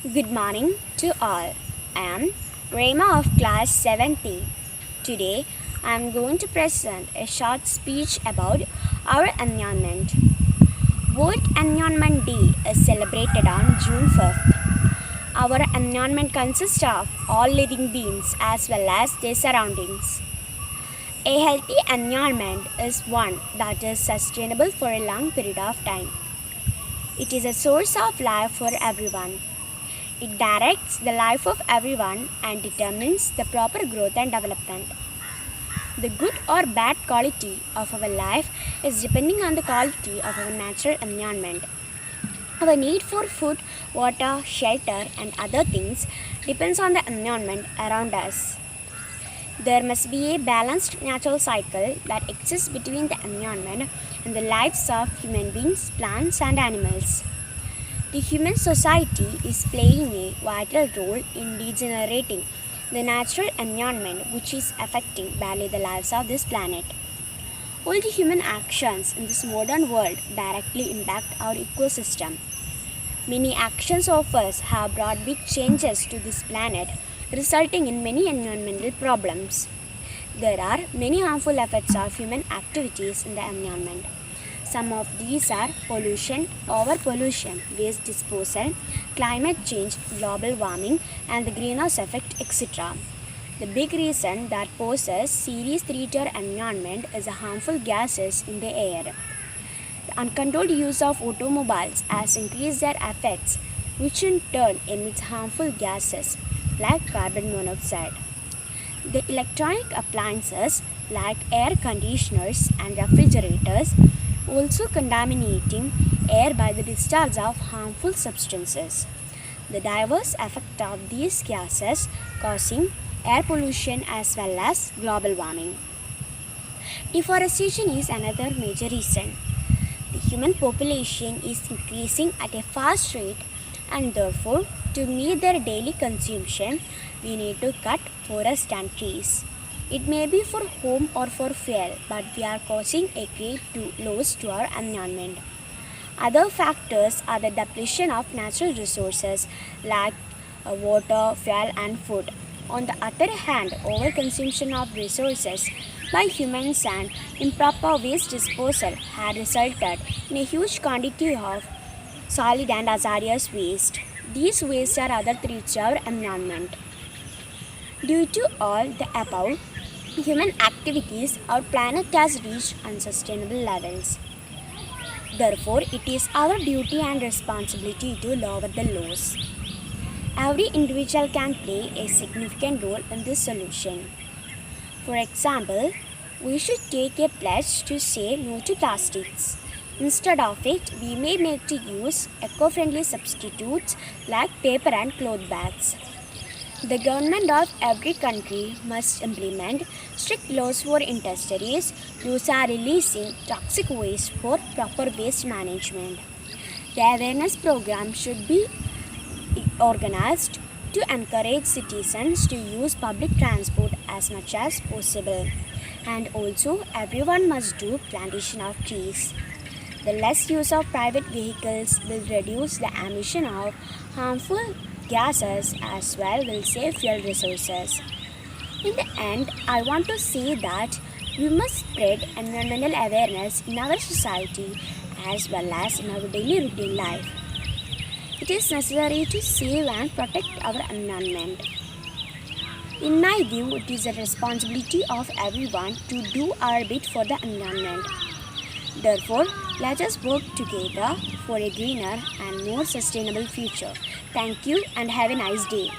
Good morning to all. I am Rema of class 70. Today I am going to present a short speech about our environment. World Environment Day is celebrated on June 5th. Our environment consists of all living beings as well as their surroundings. A healthy environment is one that is sustainable for a long period of time. It is a source of life for everyone. It directs the life of everyone and determines the proper growth and development. The good or bad quality of our life is depending on the quality of our natural environment. Our need for food, water, shelter, and other things depends on the environment around us. There must be a balanced natural cycle that exists between the environment and the lives of human beings, plants, and animals. The human society is playing a vital role in regenerating the natural environment which is affecting badly the lives of this planet. All the human actions in this modern world directly impact our ecosystem. Many actions of us have brought big changes to this planet, resulting in many environmental problems. There are many harmful effects of human activities in the environment. Some of these are pollution, overpollution, waste disposal, climate change, global warming, and the greenhouse effect, etc. The big reason that poses serious threat to our environment is the harmful gases in the air. The uncontrolled use of automobiles has increased their effects, which in turn emits harmful gases like carbon monoxide. The electronic appliances like air conditioners and refrigerators also contaminating air by the discharge of harmful substances. The diverse effect of these gases causing air pollution as well as global warming. Deforestation is another major reason. The human population is increasing at a fast rate and therefore to meet their daily consumption we need to cut forests and trees. It may be for home or for fuel, but we are causing a great loss to our environment. Other factors are the depletion of natural resources like water, fuel, and food. On the other hand, overconsumption of resources by humans and improper waste disposal had resulted in a huge quantity of solid and hazardous waste. These wastes are other threats to our environment. Due to all the above, human activities, our planet has reached unsustainable levels. Therefore, it is our duty and responsibility to lower the loss. Every individual can play a significant role in this solution. For example, we should take a pledge to say no to plastics. Instead of it, we may make to use eco-friendly substitutes like paper and cloth bags. The government of every country must implement strict laws for industries who are releasing toxic waste for proper waste management. The awareness program should be organized to encourage citizens to use public transport as much as possible. And also, everyone must do plantation of trees. The less use of private vehicles will reduce the emission of harmful gases as well will save fuel resources. In the end, I want to say that we must spread environmental awareness in our society as well as in our daily routine life. It is necessary to save and protect our environment. In my view, it is a responsibility of everyone to do our bit for the environment. Therefore, let us work together for a greener and more sustainable future. Thank you and have a nice day.